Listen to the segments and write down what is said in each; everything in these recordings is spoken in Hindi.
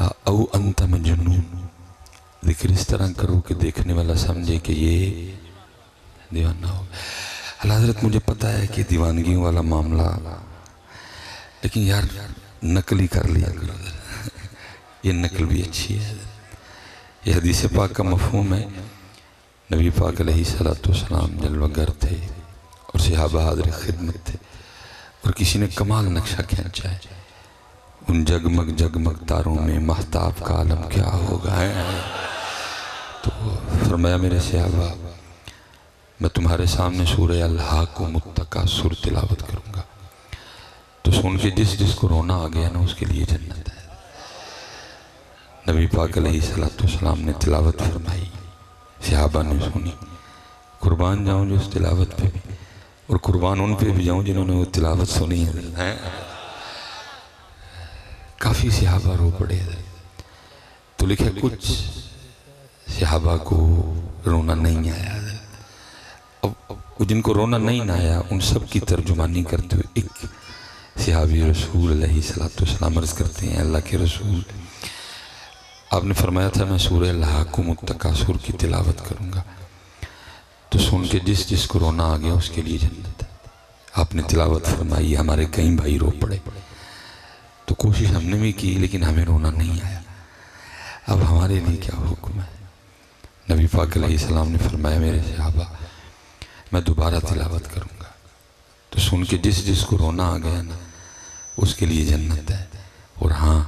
औ अंत मजनून, जिक्र इस तरह करो कि देखने वाला समझे कि ये दीवाना हो। अल्लाह हज़रत मुझे पता है कि दीवानगियों वाला मामला, लेकिन यार नकली कर लिया करो, ये नकल भी अच्छी है। ये हदीस पाक का मफ़हूम है। नबी पाक अलैहिस्सलाम जलवागर थे और सहाबा हाज़िर खिदमत थे, और किसी ने कमाल नक्शा खींचा है। उन जगमग जगमग तारों में महताब का आलम क्या होगा है। तो फरमाया मेरे सहाबा, मैं तुम्हारे सामने सूरह अल-हाक़ुम मुत्तकासुर तिलावत करूँगा, तो सुन के जिस जिसको रोना आ गया ना उसके लिए जन्नत है। नबी पाक अलैहिस्सलाम ने तिलावत फरमाई, सहाबा ने सुनी। कुर्बान जाऊँ जो उस तिलावत पे भी, और कुर्बान उन पे भी जाऊँ जिन्होंने वो तिलावत सुनी है। काफ़ी सहाबा रो पड़े। तो लिखे कुछ सहाबा को रोना नहीं आया। अब जिनको रोना नहीं आया उन सब की तर्जुमानी करते हुए एक सहाबी रसूल अलैहिस्सलाम अर्ज़ करते हैं, अल्लाह के रसूल, आपने फरमाया था मैं सूरह अल-हाक़ुम मुत्तकासुर की तिलावत करूँगा, तो सुन के जिस जिसको रोना आ गया उसके लिए जन्नत है। आपने तिलावत फरमाई, हमारे कई भाई रो पड़े। तो कोशिश हमने भी की लेकिन हमें रोना नहीं आया। अब हमारे लिए क्या हुक्म है। नबी पाक अलैहिस्सलाम ने फरमाया मेरे सहाबा, मैं दोबारा तिलावत करूँगा, तो सुन के जिस जिसको रोना आ गया ना उसके लिए जन्नत है। और हाँ,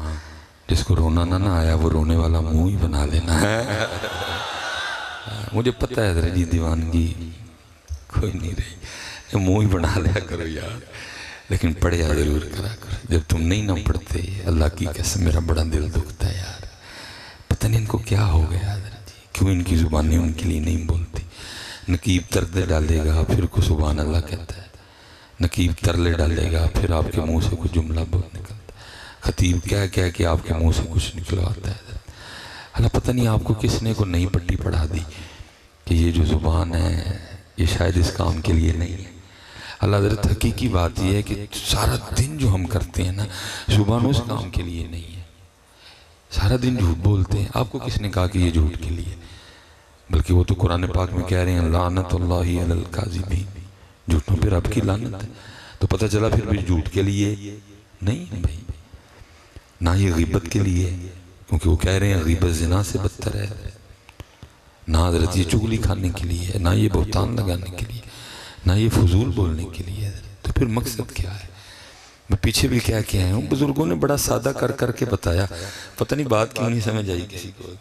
जिसको रोना ना आया वो रोने वाला मुंह ही बना लेना है। मुझे पता है जरा जी दीवानगी कोई नहीं रही, मुंह ही बना लिया करो यार, लेकिन पढ़िया जरूर करा करो। जब तुम नहीं ना पढ़ते, अल्लाह की कसम मेरा बड़ा दिल दुखता है यार। पता नहीं इनको क्या हो गया, क्यों इनकी ज़ुबानें उनके लिए नहीं बोलती। नकीब तरले डालेगा फिर को सुभान अल्लाह कहता है, नकीब तरले डालेगा फिर आपके मुंह से कुछ जुमला बोल निकलता है, खतीब कह कह के आपके मुंह से कुछ निकलवाता है। अल्लाह पता नहीं आपको किसने को नई पट्टी पढ़ा दी कि ये जो ज़ुबान है ये शायद इस काम के लिए नहीं है। अल्लाह हज़रत हकीकी बात यह है कि सारा दिन जो हम करते हैं ना, ज़ुबान उस काम के लिए नहीं है। सारा दिन झूठ बोलते हैं, आपको किसने कहा कि ये झूठ के लिए, बल्कि वो तो कुरान पाक में कह रहे हैं लानतुल्लाहि अलल काज़िबीन, झूठों पर रब की लानत है। तो पता चला फिर भी झूठ के लिए नहीं है भाई, ना ये ग़ीबत के लिए, क्योंकि वो कह रहे हैं ग़ीबत ज़िना से बदतर है, ना हज़रत ये चुगली खाने के लिए है, ना ये बहुतान लगाने के लिए, ना ये फजूल बोलने के लिए। तो फिर मकसद क्या है। मैं पीछे भी क्या आया हूँ, बुजुर्गों ने बड़ा सादा कर कर के बताया, पता नहीं बात क्यों नहीं समझ आई किसी को।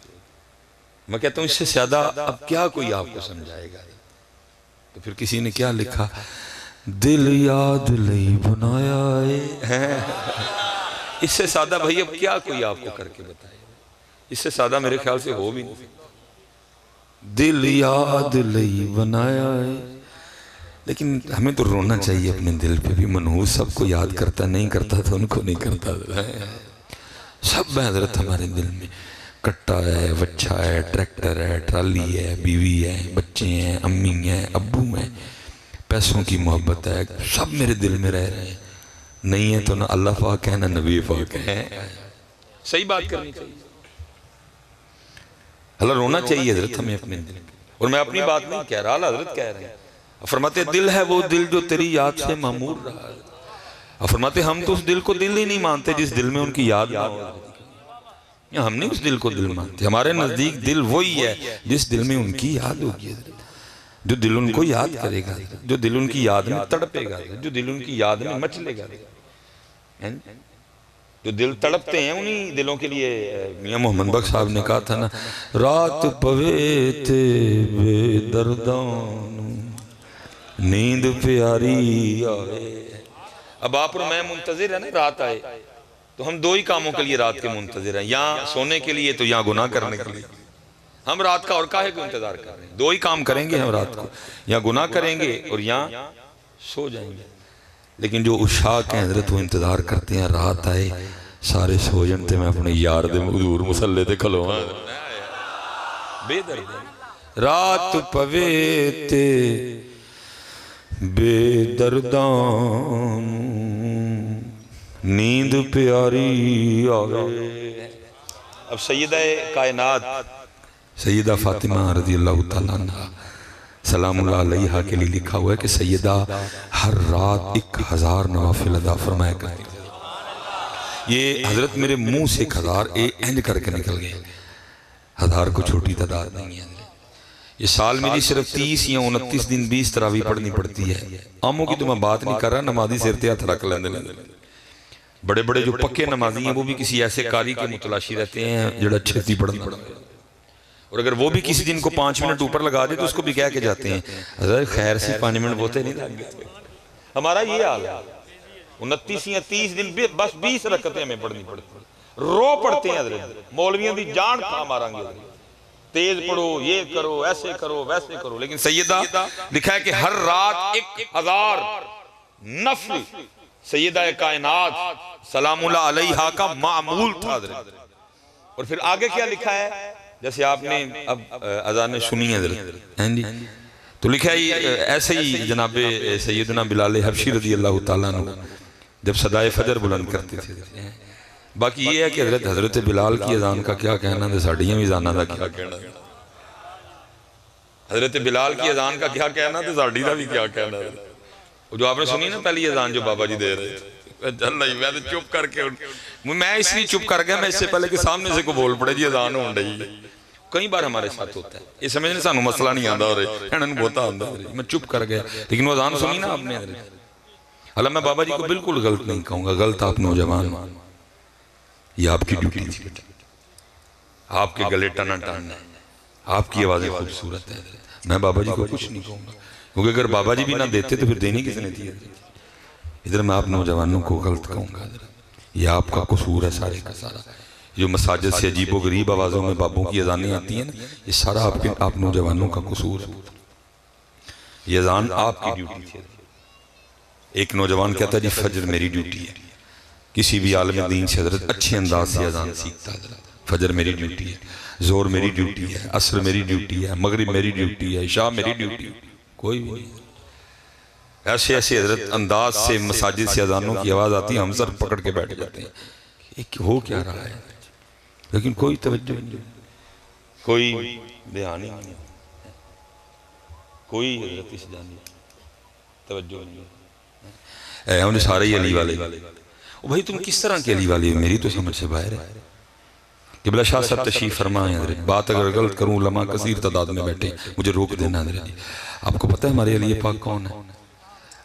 मैं कहता हूँ इससे ज्यादा अब क्या कोई आपको समझाएगा। तो फिर किसी ने क्या लिखा, दिल याद लई बनाया है। इससे सादा भाई अब क्या कोई आपको करके बताए, इससे सादा मेरे ख्याल से हो भी नहीं सकता। दिल याद लई बनाया है, लेकिन हमें तो रोना चाहिए अपने दिल पे भी। मनहूस सबको याद करता, नहीं करता तो उनको नहीं करता है। सब है हज़रत हमारे दिल में, कट्टा है, बच्चा है, ट्रैक्टर है, ट्राली है, बीवी है, बच्चे हैं, अम्मी हैं, अब्बू हैं, पैसों की मोहब्बत है, सब मेरे दिल में रह रहे हैं। नहीं है तो ना अल्लाह पाक है ना नबी पाक है। सही बात करनी चाहिए। अल्लाह रोना चाहिए हज़रत हमें अपने दिल पे। और मैं अपनी बात नहीं कह रहा, अल्लाह हज़रत कह रहे हैं। फरमाते दिल है वो दिल जो तेरी याद से मामूर रहा है। फरमाते हम तो उस दिल को दिल ही नहीं मानते जिस दिल में उनकी याद ना हो। हम नहीं उस दिल को दिल मानते, हमारे नजदीक दिल वही है जिस दिल में उनकी याद होगी, जो दिल उनको याद करेगा, जो दिल उनकी याद में तड़पेगा, जो दिल उनकी याद में मचलेगा। जो दिल तड़पते हैं उन्हीं दिलों के लिए मियां मोहम्मद बख्श साहब ने कहा था ना, रात पवे थे बेदर्दां नींद प्यारी आए। अब आप और मैं मुंतजिर है ना रात आए, तो हम दो ही कामों के लिए रात के मुंतजिर हैं, या सोने के लिए तो या गुनाह करने के लिए। हम रात का और काहे को इंतजार कर रहे हैं, दो ही काम करेंगे हम रात को, या गुनाह करेंगे और या सो जाएंगे। लेकिन जो उशाक हैं हजरत वो इंतजार करते हैं रात आए, सारे सो जाते, मैं अपने यार दे हजूर मुसल्ले ते खलोवां बेदर्द। रात पवे ते बेदर्दां नींद प्यारी आवे। अब सैयदा कायनात सैयदा फातिमा रज़ी अल्लाह तआला अन्हा सलामुल्लाह अलैहा के लिए लिखा हुआ है कि सैयदा हर रात 1000 नवाफिल अदा फरमाया करती थी। ये हजरत मेरे मुंह से 1000 इंज करके निकल गए। 1000 को छोटी तादाद नहीं है। ये साल मेरी सिर्फ 30 या 29 दिन 20 तरावी पढ़नी पड़ती है। आमों की तो मैं बात नहीं कर रहा, नमाजी सिर ते हथ रख लेंदे। बड़े बड़े जो पक्के नमाजी हैं वो भी किसी ऐसे कारी के मुतलाशी रहते हैं जो छेती पढ़ना पड़ता है। और अगर वो भी किसी दिन को 5 मिनट ऊपर लगा दे तो उसको भी कह के जाते हैं अरे खैर से 5 मिनट बोते नहीं लगे। हमारा ये हाल है। 29 या 30 दिन बस 20 रकतें हमें पढ़नी पड़ती है। रो पढ़ते हैं मौलवियों की जान खा मारांगे, तेज पढ़ो, ये करो, ऐसे करो, वैसे करो। लेकिन सैयदा लिखा है कि हर रात 1000 नफल सैयदा कायनात सलामुल्लाह अलैहा का मामूल था। और फिर आगे क्या लिखा है, जैसे आपने अब अज़ान सुनी है जी, तो लिखा है ऐसे ही जनाबे सैयदना बिलाल हबशी रज़ी अल्लाह तआला अन्हु जब सदाए फजर बुलंद करते थे। बाकी ये है कि हजरत बिलाल की अजान का क्या कहना है, साड़ियाँ भी अजाना का क्या कहना है। हजरत बिलाल की अजान का क्या कहना तो साड़ी का भी क्या कहना है। जो आपने सुनी ना पहली अजान जो बाबा जी दे रहे थे, मैं तो चुप करके, मैं इसलिए चुप कर गया, मैं इससे पहले कि सामने से को बोल पड़े जी अजान हो रही है। कई बार हमारे साथ होता है, ये समझने सानू मसला नहीं आता हो रहा, बहुत आता, मैं चुप कर गया। लेकिन वो अजान सुनी ना आपने, हालांकि मैं बाबा जी को बिल्कुल गलत नहीं कहूंगा, गलत आप नौजवान, ये आपकी ड्यूटी थी, आपके गले टना टन है, आपकी आवाज़ें खूबसूरत है। मैं बाबा जी को कुछ नहीं कहूँगा, क्योंकि अगर बाबा जी भी ना देते तो फिर देनी किसने थी। इधर मैं आप नौजवानों को गलत कहूँगा, ये आपका कसूर है सारे का सारा। जो मसाजिद से अजीबो गरीब आवाज़ों में बाबों की अजानें आती हैं ना, ये सारा आप नौजवानों का कसूर है। ये अजान आपकी ड्यूटी थी। एक नौजवान कहता है जी फजर मेरी ड्यूटी है। किसी भी आलम दीन से हजरत अच्छे अंदाज से अजान सीखता है। फजर मेरी ड्यूटी है, जोर मेरी ड्यूटी है, असर मेरी ड्यूटी है, मगरिब मेरी ड्यूटी है, इशा मेरी ड्यूटी है। कोई भी नहीं। ऐसे ऐसे हजरत अंदाज से मसाजिद से अजानों की आवाज़ आती है, हम सर पकड़ के बैठ जाते हैं, एक हो क्या रहा है। लेकिन कोई तवज्जो नहीं, कोई ध्यान नहीं, कोई हजरत इस जानी तवज्जो नहीं। हमने सारे ही अली वाले। ओ भाई तुम किस तरह के अली वाले हो, मेरी तो समझ से बाहर है। क़िबला शाह साहब तशरीफ फरमाए हजरत, बात अगर गलत करूँ उलमा कसीर तादाद में बैठे, मुझे रोक देना हजरत। आपको पता है हमारे अली पाक कौन है?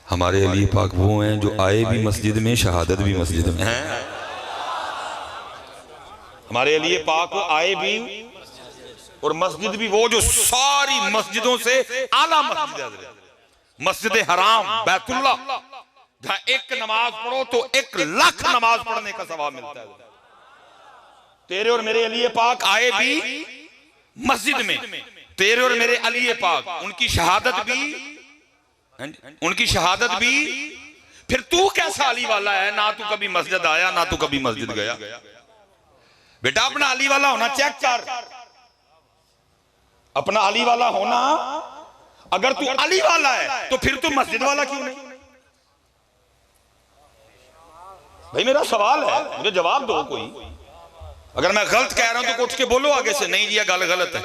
हमारे अली पाक वो हैं जो आए भी मस्जिद में, शहादत भी मस्जिद में हैं। हमारे अली पाक आए भी और मस्जिद भी, वो जो सारी मस्जिदों से आला मस्जिद है, मस्जिद हराम बैतुल्लाह, जहां एक नमाज पढ़ो तो 1,00,000 नमाज पढ़ने का सवाब मिलता है। तेरे और मेरे अली पाक आए भी मस्जिद में, तेरे और मेरे अली पाक, उनकी शहादत भी। फिर तू कैसा अली वाला है, ना तू कभी मस्जिद आया ना तू कभी मस्जिद गया। बेटा अपना अली वाला होना चेक कर, अपना अली वाला होना। अगर तू अली वाला है तो फिर तू मस्जिद वाला क्यों नहीं? भाई मेरा सवाल है, मुझे जवाब दो कोई। अगर मैं गलत कह रहा हूं तो उठ के बोलो आगे से, नहीं जी ये गल गलत है।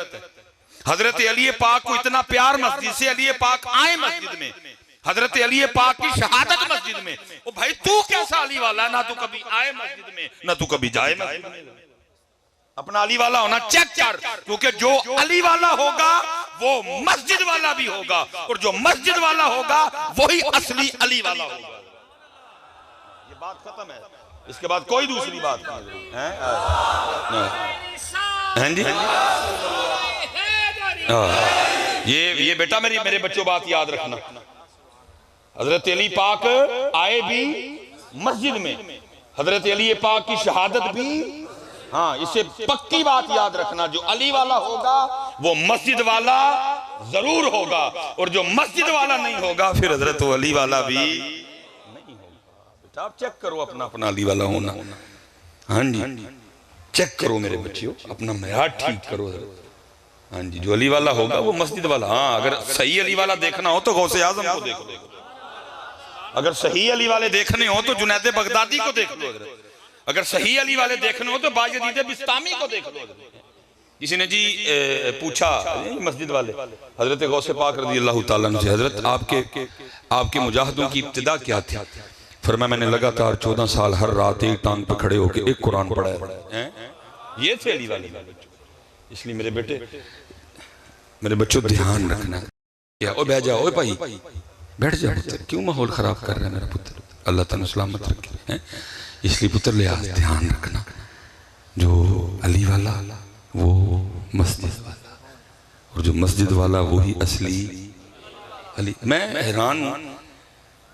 हजरत अली पाक को इतना प्यार मस्जिद से, अली पाक आए मस्जिद में, हजरत अली पाक की शहादत मस्जिद में। ओ भाई तू कैसा अली वाला, ना तू कभी आए मस्जिद में ना तू कभी जाए मस्जिद में। अपना अली वाला होना चेक कर, क्योंकि जो अली वाला होगा वो मस्जिद वाला भी होगा, और जो मस्जिद वाला होगा वही असली अली वाला होगा। ये बात खत्म है, इसके बाद कोई दूसरी बात नहीं है। ये बेटा मेरे बच्चों बात याद रखना, हजरत अली पाक आए भी मस्जिद में, हजरत अली पाक की शहादत भी। हाँ, इसे पक्की बात याद रखना, जो अली वाला होगा वो मस्जिद वाला जरूर होगा, और जो मस्जिद वाला नहीं होगा फिर हजरत अली वाला भी नहीं होगा। बेटा आप चेक करो अपना अपना अली वाला होना। हाँ जी, चेक करो मेरे बच्चियों, अपना मयार ठीक करो। हाँ जी, जो अली वाला होगा वो मस्जिद वाला। हाँ, अगर सही अली वाला देखना हो तो गौसे आजम को देखो, अगर सही अली वाले देखने हो तो जुनैद बगदादी को देख लो, अगर सही अली वाले देखने हो तो बायजीद बिस्तामी को देख लो। किसी ने जी पूछा मस्जिद वाले हजरत गौसे पाक रज़ी अल्लाह ताला अन्हु से, हजरत आपके मुजाहिदों की इब्तिदा क्या थी? फरमाया मैंने लगातार 14 साल हर रात एक टांग पे खड़े होकर एक कुरान पढ़ा है। ये थे अली वाले। इसलिए मेरे बच्चों ध्यान रखना। क्या ओ बैठ जाओ, ओ भाई बैठ जाओ, क्यों माहौल खराब कर रहा है मेरा पुत्र? अल्लाह ताला सलामत रखे। इसलिए पुत्र लिहाज ध्यान रखना, जो अली वाला वो मस्जिद वाला, और जो मस्जिद वाला वही असली अली। मैं हैरान हूँ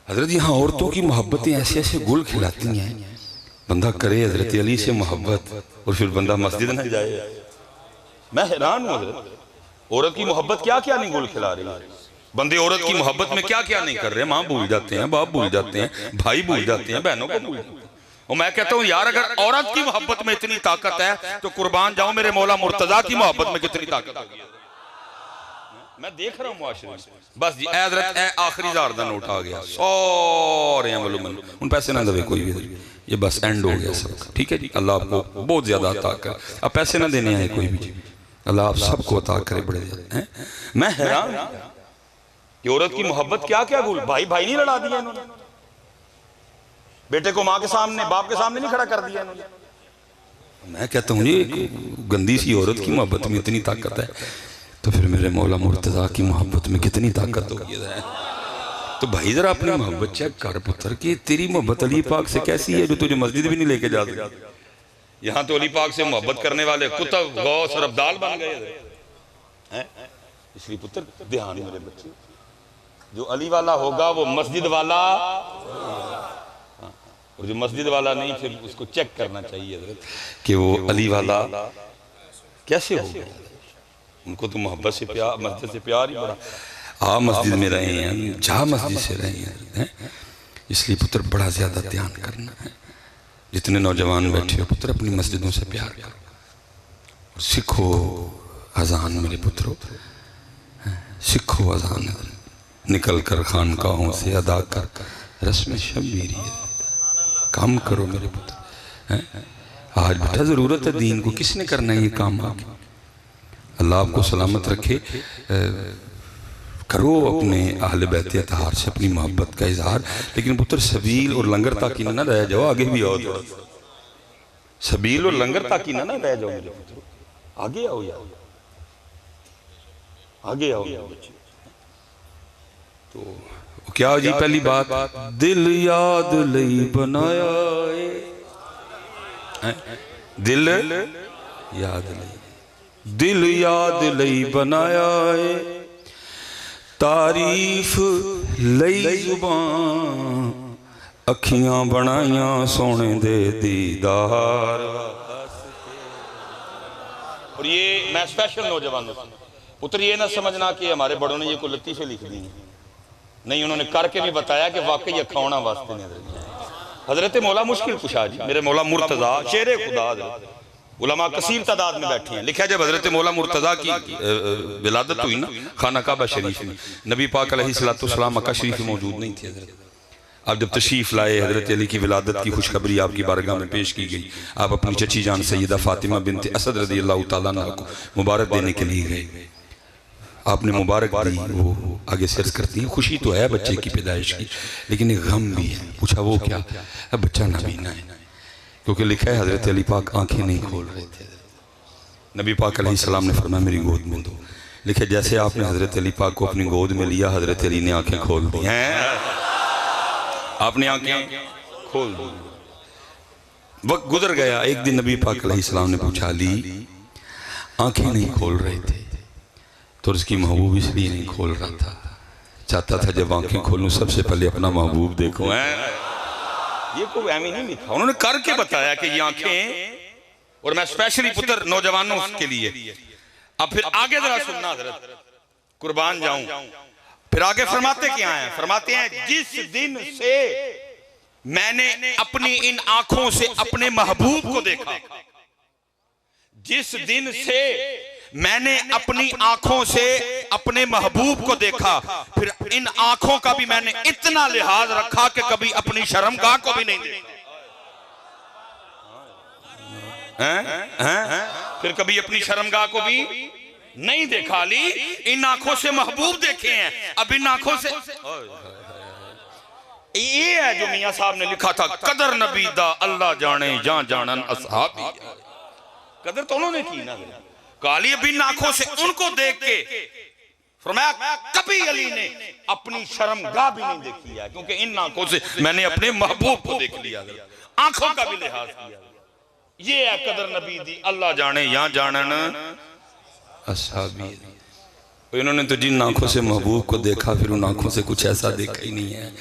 हजरत, यहाँ औरतों की मोहब्बतें ऐसे ऐसे गुल खिलाती हैं, बंदा करे हजरत अली से मोहब्बत और फिर बंदा मस्जिद न जाए। मैं हैरान हूँ हजरत, औरत की मोहब्बत क्या क्या नहीं गुल खिला रही है। बंदे औरत की मोहब्बत में क्या क्या नहीं कर रहे हैं। माँ भूल जाते हैं, बाप भूल जाते हैं, भाई भूल जाते हैं, बहनों को भूल जाते हैं। और मैं कहता हूँ यार, अगर औरत की मोहब्बत में इतनी ताकत है तो कुर्बान जाऊं मेरे मौला मुर्तजा की मोहब्बत में कितनी ताकत होगी। मैं देख रहा हूँ मुआशरे में। बस जी हजरत आखिरी 1000 का नोट आ गया, सारे उन पैसे ना दे कोई भी, ये बस एंड हो गया सब। ठीक है जी, अल्लाह आपको बहुत ज्यादा अता करे। अब पैसे ना देने आए कोई भी, अल्लाह आप सबको अता करे बड़े हैं। मैं हैरान कि औरत की मोहब्बत क्या क्या गुल। भाई नहीं लड़ा दिया इन्होंने, बेटे को माँ के सामने बाप के सामने नहीं खड़ा कर दिया इन्होंने। मैं कहता हूँ ये गंदी सी औरत की मोहब्बत में इतनी ताकत है, तो फिर मेरे मौला मुर्तजा की मोहब्बत में कितनी ताकत होगी। तो भाई जरा अपनी मोहब्बत चेक कर पुत्र कि तेरी मोहब्बत अली पाक से कैसी है, जो तुझे मस्जिद भी नहीं लेके जा सकती। यहाँ तो अली पाक से मोहब्बत करने वाले कुतुब गौस और अब्दाल बन गए हैं। इसलिए पुत्र ध्यान, मेरे बच्चे, जो अली वाला होगा वो मस्जिद वाला, और जो मस्जिद वाला नहीं फिर उसको चेक करना चाहिए कि वो अली वाला कैसे होगा। उनको तो मोहब्बत से प्यार, मस्जिद से प्यार ही बड़ा। आ मस्जिद में रहे हैं, जा मस्जिद से रहे हैं। इसलिए पुत्र बड़ा ज्यादा ध्यान करना है। जितने नौजवान बैठे हो पुत्र, अपनी मस्जिदों से प्यार करो और सीखो अजान। मेरे पुत्रों सीखो अजान, निकल कर खानकाहों से अदा कर रस्म शबीरी काम करो मेरे पुत्र। आज बेटा जरूरत है दीन को, किसने करना है ये काम? आगे अल्लाह आपको सलामत रखे। करो अपने अहले बैत अतहार से अपनी मोहब्बत का इजहार, लेकिन पुत्र सबील और लंगर ताकि ना रह जाओ, आगे भी आओ थोड़ा। सबील और लंगर ताकि ना रह जाओ मेरे पुत्र, आगे आओ यार, आगे आओ मेरे बच्चे। तो क्या जी पहली बात, दिल याद लई बनाया है, दिल याद लई बनाया है, तारीफ लई जुबान, अखियां बनाइया सोने दे दीदार। और ये मैं स्पेशल नौजवानों पुत्र ये ना समझना कि हमारे बड़ों ने ये को लतीफे लिख दी हैं, नहीं, उन्होंने करके भी बताया कि वाकई अखावना वास्ते नहीं। हजरत मौला मुश्किल कुशा जी, मेरे मौला मुर्तजा शेरे खुदा, उलमा कसीर तादाद में बैठे हैं। लिखा जब हजरत मौला मुर्तजा की विलादत हुई ना खाना काबा शरीफ में, नबी पाक अलैहिस्सलाम मक्का शरीफ में मौजूद नहीं थे हजरत। अब जब तशरीफ लाए, हजरत अली की विलादत की खुशखबरी आपकी बारगाह में पेश की गई। आप अपनी चची जान सैयदा फातिमा बिनत असद रज़ी अल्लाह तआला अन्हा को मुबारक देने के लिए गए। आपने मुबारक दी, वो आगे सर्च करती है। खुशी तो है बच्चे की पैदाइश की, लेकिन एक गम भी है। पूछा वो क्या? अब बच्चा नबीना है, क्योंकि लिखा है हजरत अली पाक आंखें नहीं खोल रहे थे। नबी पाक अलैहिस्सलाम ने फरमाया मेरी गोद में दो। लिखे जैसे आपने हजरत अली पाक को अपनी गोद में लिया, हजरत अली ने आंखें खोल दी हैं, आपने आंखें खोल दी। वक्त गुजर गया। एक दिन नबी पाक अलैहिस्सलाम ने पूछा अली आंखें नहीं खोल रहे थे, तो उसकी महबूब इसलिए नहीं खोल रहा था, चाहता था जब आंखें खोलूं सबसे पहले अपना महबूब देखूं। ये कोई एम ही नहीं लिखा, उन्होंने करके बताया कि ये आंखें। और मैं स्पेशली पुत्र नौजवानों के लिए, अब फिर आगे जरा सुनना हजरत, कुर्बान जाऊं। फिर आगे फरमाते क्या हैं? फरमाते हैं जिस दिन से मैंने अपनी इन आंखों से अपने महबूब को देखा, जिस दिन से मैंने अपनी आंखों से अपने महबूब को देखा, फिर इन आंखों का भी मैंने इतना लिहाज रखा कि कभी अपनी शर्मगाह को भी नहीं देखा। फिर कभी अपनी शर्मगाह को भी नहीं देखा। अली इन आंखों से महबूब देखे हैं, अब इन आंखों से ये है जो मियां साहब ने लिखा था, कदर नबी दा अल्लाह जाने या जानन असहाबी। कदर तो उन्होंने की ना, काली अब इन आंखों से उनको देख के फरमाया कभी अली ने अपनी शर्मगाह भी नहीं देखी है, क्योंकि इन आंखों से मैंने अपने महबूब को देख लिया, आंखों का भी लिहाज किया। ये है कदर नबी दी अल्लाह जाने या जानन असहाबी। इन्होंने तो जिन आंखों से महबूब को देखा फिर उन आंखों से कुछ ऐसा देखा ही नहीं है।